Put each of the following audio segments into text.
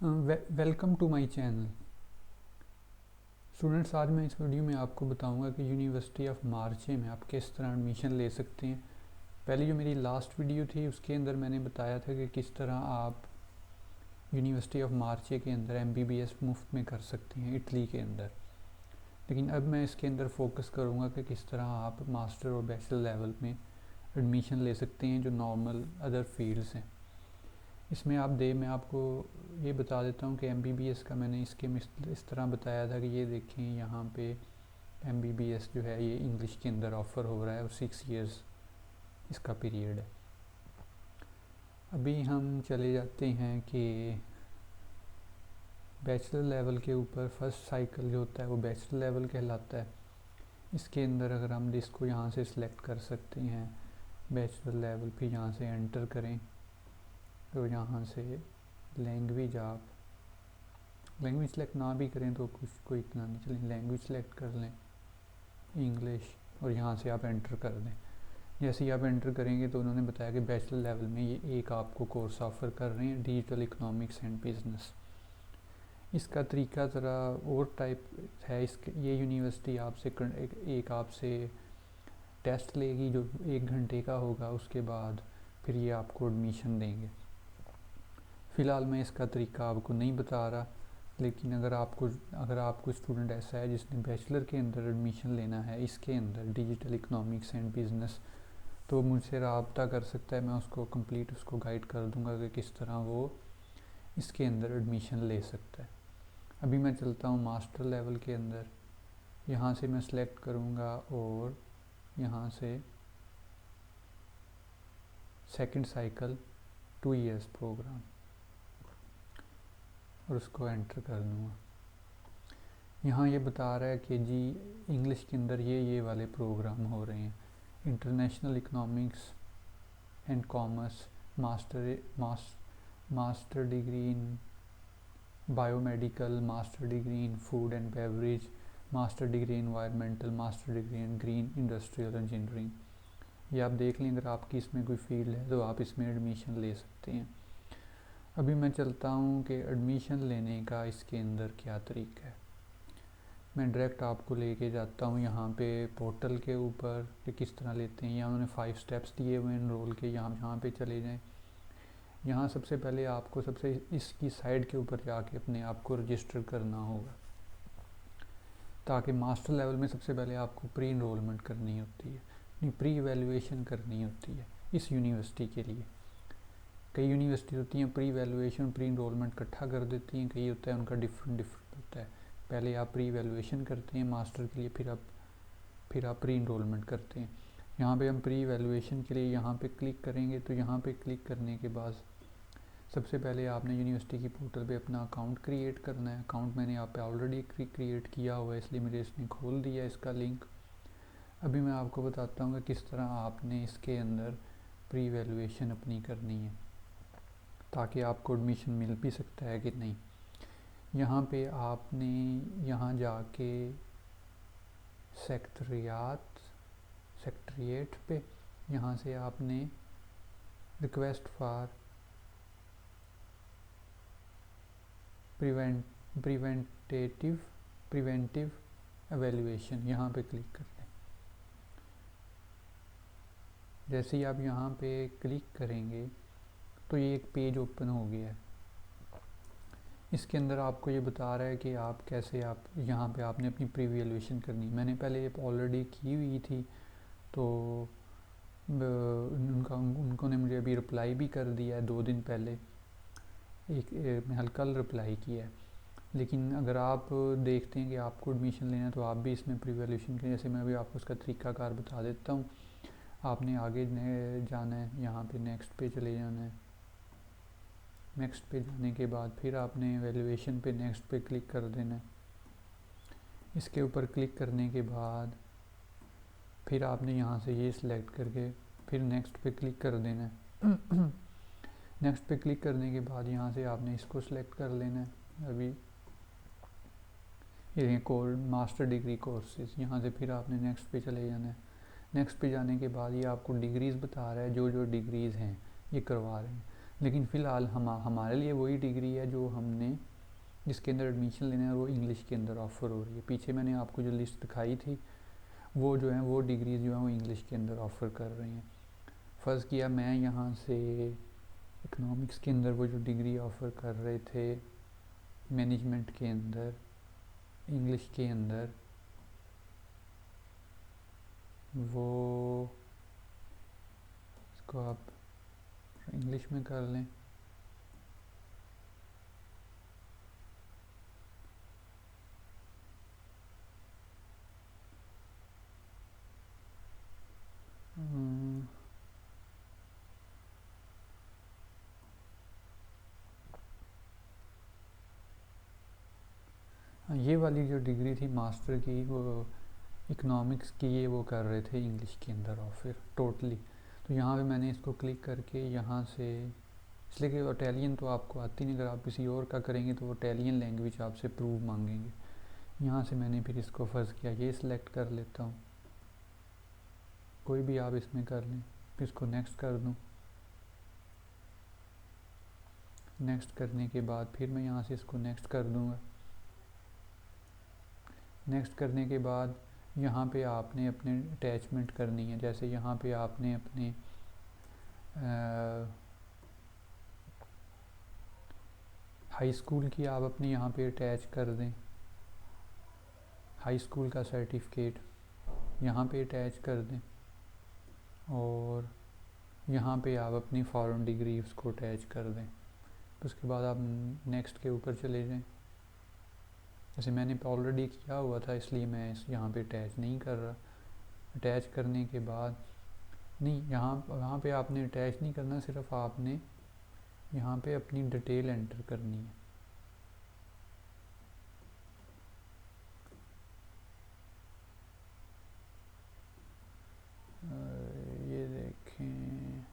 Welcome to my channel students. आज मैं इस वीडियो में आपको बताऊंगा कि यूनिवर्सिटी ऑफ मार्चे में आप किस तरह एडमिशन ले सकते हैं। पहले जो मेरी लास्ट वीडियो थी उसके अंदर मैंने बताया था कि किस तरह आप यूनिवर्सिटी ऑफ मार्चे के अंदर एमबीबीएस मुफ्त में कर सकते हैं इटली के अंदर। लेकिन अब मैं इसके अंदर फोकस करूँगा कि किस तरह आप मास्टर और बैचलर लेवल में एडमिशन ले सकते हैं जो नॉर्मल अदर फील्ड्स हैं। इसमें मैं आपको ये बता देता हूँ कि एमबीबीएस का मैंने इसके में इस तरह बताया था कि ये देखें यहाँ पे एमबीबीएस जो है ये इंग्लिश के अंदर ऑफ़र हो रहा है और 6 इयर्स इसका पीरियड है। अभी हम चले जाते हैं कि बैचलर लेवल के ऊपर फर्स्ट साइकिल जो होता है वो बैचलर लेवल कहलाता है। इसके अंदर अगर हम इसको यहाँ से सिलेक्ट कर सकते हैं बैचलर लेवल, फिर यहाँ से एंटर करें तो यहाँ से लैंग्वेज सेलेक्ट ना भी करें तो कुछ कोई इतना नहीं, चलें लैंग्वेज सेलेक्ट कर लें इंग्लिश और यहाँ से आप एंटर कर दें। जैसे ही आप एंटर करेंगे तो उन्होंने बताया कि बैचलर लेवल में ये एक आपको कोर्स ऑफ़र कर रहे हैं, डिजिटल इकोनॉमिक्स एंड बिजनेस। इसका तरीका ज़रा और टाइप है। ये यूनिवर्सिटी आपसे एक आपसे टेस्ट लेगी जो 1 घंटे का होगा, उसके बाद फिर ये आपको एडमिशन देंगे। फ़िलहाल मैं इसका तरीका आपको नहीं बता रहा, लेकिन अगर आपको स्टूडेंट ऐसा है जिसने बैचलर के अंदर एडमिशन लेना है इसके अंदर डिजिटल इकोनॉमिक्स एंड बिज़नेस, तो मुझसे रब्ता कर सकता है। मैं उसको गाइड कर दूंगा कि किस तरह वो इसके अंदर एडमिशन ले सकता है। अभी मैं चलता हूँ मास्टर लेवल के अंदर। यहाँ से मैं सेलेक्ट करूँगा और यहाँ से सेकंड साइकिल 2 इयर्स प्रोग्राम और उसको एंटर कर दूँगा। यहाँ ये बता रहा है कि जी इंग्लिश के अंदर ये वाले प्रोग्राम हो रहे हैं। International economics and commerce, master degree in biomedical, master degree in food and beverage, master degree environmental, master degree in green industrial engineering. ये आप देख लें, अगर आपकी इसमें कोई फील्ड है तो आप इसमें एडमिशन ले सकते हैं। अभी मैं चलता हूँ कि एडमिशन लेने का इसके अंदर क्या तरीका है। मैं डायरेक्ट आपको लेके जाता हूँ यहाँ पे पोर्टल के ऊपर कि किस तरह लेते हैं। यहाँ उन्होंने 5 स्टेप्स दिए हुए एनरोल के, यहाँ पे चले जाएँ। यहाँ सबसे पहले आपको इसकी साइड के ऊपर जाके अपने आप को रजिस्टर करना होगा, ताकि मास्टर लेवल में सबसे पहले आपको प्री इनरोलमेंट करनी होती है, नहीं प्री इवैल्यूएशन करनी होती है इस यूनिवर्सिटी के लिए। कई यूनिवर्सिटी होती हैं प्री इवैल्यूएशन प्री इनरोलमेंट इकट्ठा कर देती हैं, कई होता है उनका डिफरेंट होता है। पहले आप प्री इवैल्यूएशन करते हैं मास्टर के लिए, फिर आप प्री इनरोलमेंट करते हैं। यहाँ पे हम प्री इवैल्यूएशन के लिए यहाँ पे क्लिक करेंगे, तो यहाँ पे क्लिक करने के बाद सबसे पहले आपने यूनिवर्सिटी की पोर्टल पे अपना अकाउंट क्रिएट करना है। अकाउंट मैंने यहाँ पे ऑलरेडी क्रिएट किया हुआ है, इसलिए मेरे इसने खोल दिया इसका लिंक। अभी मैं आपको बताता हूँ कि किस तरह आपने इसके अंदर प्री इवैल्यूएशन अपनी करनी है, ताकि आपको एडमिशन मिल भी सकता है कि नहीं। यहाँ पे आपने यहाँ जाके सेक्रेटेरिएट पे यहाँ से आपने रिक्वेस्ट फॉर प्रिवेंटिव एवेल्यूएशन यहाँ पे क्लिक कर लें। जैसे ही आप यहाँ पे क्लिक करेंगे तो ये एक पेज ओपन हो गया है। इसके अंदर आपको ये बता रहा है कि आप यहाँ पे आपने अपनी प्री इवैल्यूएशन करनी। मैंने पहले ये ऑलरेडी की हुई थी, तो उन्होंने मुझे अभी रिप्लाई भी कर दिया है 2 दिन पहले। कल रिप्लाई किया है। लेकिन अगर आप देखते हैं कि आपको एडमिशन लेना है तो आप भी इसमें प्री इवैल्यूएशन करें। जैसे मैं अभी आपको उसका तरीकाकार बता देता हूँ। आपने आगे जाना है, यहाँ पे नेक्स्ट पे चले जाना है। नेक्स्ट पे जाने के बाद फिर आपने एवेल्यूएशन पे नेक्स्ट पे क्लिक कर देना है। इसके ऊपर क्लिक करने के बाद फिर आपने यहाँ से ये सिलेक्ट करके फिर नेक्स्ट पे क्लिक कर देना है। नेक्स्ट पे क्लिक करने के बाद यहाँ से आपने इसको सिलेक्ट कर लेना है। अभी ये मास्टर डिग्री कोर्सेज, यहाँ से फिर आपने नेक्स्ट पे चले जाना है। नेक्स्ट पे जाने के बाद ये आपको डिग्रीज़ बता रहा है, जो डिग्रीज़ हैं ये करवा रहे हैं। लेकिन फ़िलहाल हमारे लिए वही डिग्री है जो हमने जिसके अंदर एडमिशन लेना है, वो इंग्लिश के अंदर ऑफ़र हो रही है। पीछे मैंने आपको जो लिस्ट दिखाई थी वो जो है वो डिग्रीज़ जो हैं वो इंग्लिश के अंदर ऑफ़र कर रही हैं। फ़र्ज़ किया मैं यहाँ से इकोनॉमिक्स के अंदर वो जो डिग्री ऑफ़र कर रहे थे मैनेजमेंट के अंदर इंग्लिश के अंदर, वो इसको आप इंग्लिश में कर लें। हाँ, ये वाली जो डिग्री थी मास्टर की वो इकोनॉमिक्स की, ये वो कर रहे थे इंग्लिश के अंदर और फिर टोटली। तो यहाँ पे मैंने इसको क्लिक करके यहाँ से, इसलिए कि इटालियन तो आपको आती नहीं, अगर आप किसी और का करेंगे तो वो इटालियन लैंग्वेज आपसे प्रूव मांगेंगे। यहाँ से मैंने फिर इसको फ़र्ज़ किया ये सिलेक्ट कर लेता हूँ, कोई भी आप इसमें कर लें, फिर इसको नेक्स्ट कर दूँ। नेक्स्ट करने के बाद फिर मैं यहाँ से इसको नेक्स्ट कर दूँगा। नेक्स्ट करने के बाद यहाँ पे आपने अपने अटैचमेंट करनी है, जैसे यहाँ पे आपने अपने हाई स्कूल की आप अपने यहाँ पे अटैच कर दें, हाई स्कूल का सर्टिफिकेट यहाँ पे अटैच कर दें, और यहाँ पे आप अपनी फ़ॉरेन डिग्री उसको अटैच कर दें। तो उसके बाद आप नेक्स्ट के ऊपर चले जाएं। जैसे मैंने ऑलरेडी किया हुआ था इसलिए मैं इस यहाँ पे अटैच नहीं कर रहा। अटैच करने के बाद नहीं, यहाँ पे आपने अटैच नहीं करना, सिर्फ आपने यहाँ पे अपनी डिटेल एंटर करनी है। ये देखें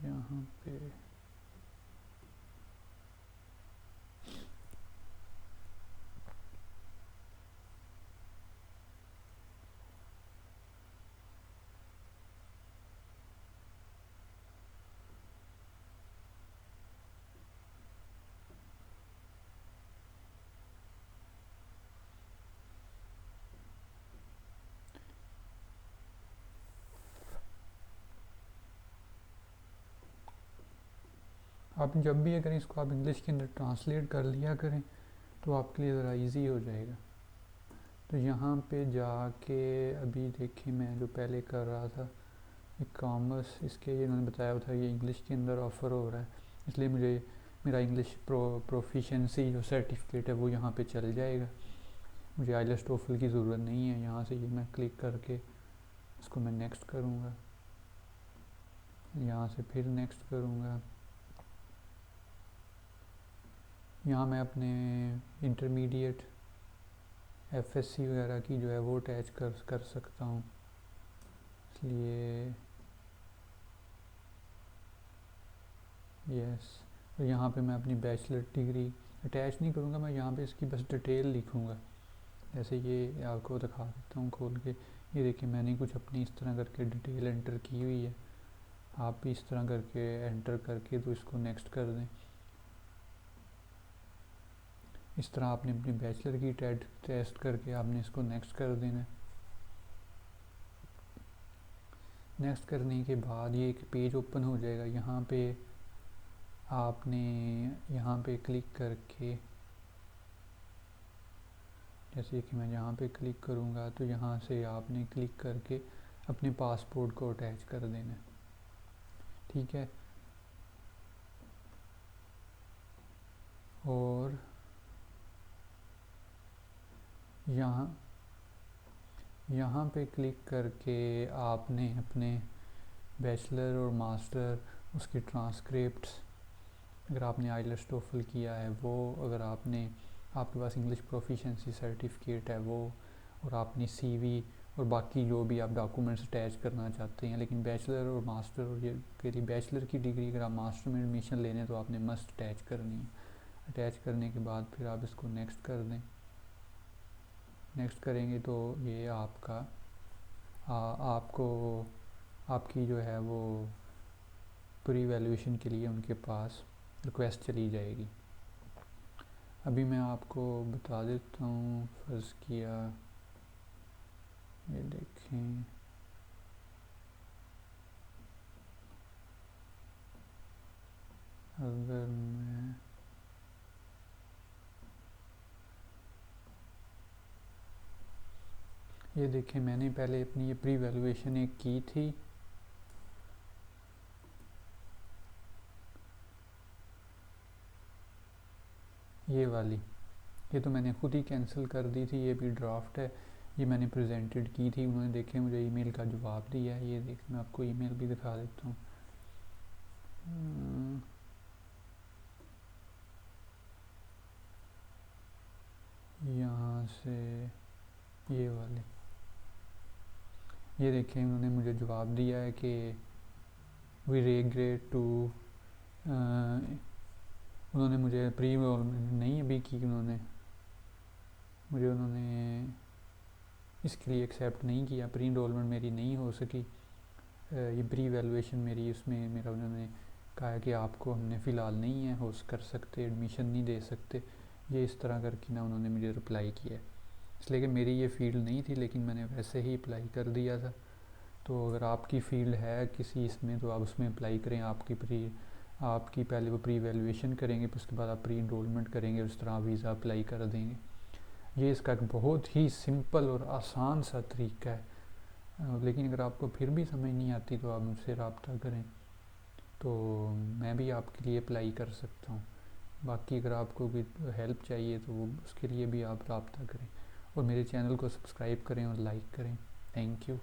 यहाँ पे आप जब भी अगर इसको आप इंग्लिश के अंदर ट्रांसलेट कर लिया करें तो आपके लिए ज़रा इजी हो जाएगा। तो यहाँ पे जाके अभी देखिए मैं जो पहले कर रहा था कॉमर्स, इसके इन्होंने बताया था ये इंग्लिश के अंदर ऑफ़र हो रहा है, इसलिए मुझे मेरा इंग्लिश प्रोफिशेंसी जो सर्टिफिकेट है वो यहाँ पे चल जाएगा। मुझे आइलेट्स टोफल की ज़रूरत नहीं है। यहाँ से ये मैं क्लिक करके इसको मैं नेक्स्ट करूँगा, यहाँ से फिर नेक्स्ट करूँगा। यहाँ मैं अपने इंटरमीडिएट एफएससी वगैरह की जो है वो अटैच कर सकता हूँ, इसलिए यस। तो यहाँ पे मैं अपनी बैचलर डिग्री अटैच नहीं करूँगा, मैं यहाँ पे इसकी बस डिटेल लिखूँगा। जैसे ये आपको दिखा देता हूँ खोल के, ये देखिए मैंने कुछ अपनी इस तरह करके डिटेल एंटर की हुई है। आप भी इस तरह करके एंटर करके तो इसको नेक्स्ट कर दें। इस तरह आपने अपनी बैचलर की टेस्ट करके आपने इसको नेक्स्ट कर देना है। नेक्स्ट करने के बाद ये एक पेज ओपन हो जाएगा। यहाँ पे आपने यहाँ पे क्लिक करके, जैसे कि मैं यहाँ पे क्लिक करूँगा तो यहाँ से आपने क्लिक करके अपने पासपोर्ट को अटैच कर देना है, ठीक है। और यहाँ पे क्लिक करके आपने अपने बैचलर और मास्टर उसकी ट्रांसक्रिप्ट्स, अगर आपने आइलेट्स टोफल किया है वो, अगर आपके पास इंग्लिश प्रोफिशिएंसी सर्टिफिकेट है वो, और आपने सीवी और बाकी जो भी आप डॉक्यूमेंट्स अटैच करना चाहते हैं। लेकिन बैचलर और मास्टर, और ये कह बैचलर की डिग्री अगर आप मास्टर में एडमिशन लेने तो आपने मस्ट अटैच करनी है। अटैच करने के बाद फिर आप इसको नेक्स्ट कर दें। नेक्स्ट करेंगे तो ये आपको आपकी जो है वो प्री वैल्यूएशन के लिए उनके पास रिक्वेस्ट चली जाएगी। अभी मैं आपको बता देता हूँ। फ़र्ज़ किया ये देखें, अगर मैं ये देखें, मैंने पहले अपनी ये प्री वैल्यूएशन एक की थी, ये वाली, ये तो मैंने खुद ही कैंसिल कर दी थी। ये भी ड्राफ्ट है, ये मैंने प्रेजेंटेड की थी, उन्होंने देखे मुझे ईमेल का जवाब दिया है। ये देख, मैं आपको ईमेल भी दिखा देता हूँ। यहाँ से ये वाले, ये देखें, उन्होंने मुझे जवाब दिया है कि वी रिग्रेट टू, उन्होंने मुझे प्री एनरोलमेंट नहीं अभी की, उन्होंने इसके लिए एक्सेप्ट नहीं किया, प्री एनरोलमेंट मेरी नहीं हो सकी। ये प्री वैल्यूएशन मेरी, उसमें मेरा उन्होंने कहा कि आपको हमने फ़िलहाल नहीं है होस्ट कर सकते, एडमिशन नहीं दे सकते, ये इस तरह करके ना उन्होंने मुझे रिप्लाई किया है। इसलिए कि मेरी ये फ़ील्ड नहीं थी, लेकिन मैंने वैसे ही अप्लाई कर दिया था। तो अगर आपकी फ़ील्ड है किसी इसमें, तो आप उसमें अप्लाई करें। आपकी पहले वो प्री वैल्यूएशन करेंगे, फिर उसके बाद आप प्री एनरोलमेंट करेंगे, उस तरह वीज़ा अप्लाई कर देंगे। ये इसका एक बहुत ही सिंपल और आसान सा तरीका है। लेकिन अगर आपको फिर भी समझ नहीं आती तो आप मुझसे रब्ता करें, तो मैं भी आपके लिए अप्लाई कर सकता हूँ। बाकी अगर आपको भी हेल्प चाहिए तो वो उसके लिए भी आप रब्ता करें, और मेरे चैनल को सब्सक्राइब करें और लाइक करें। Thank you.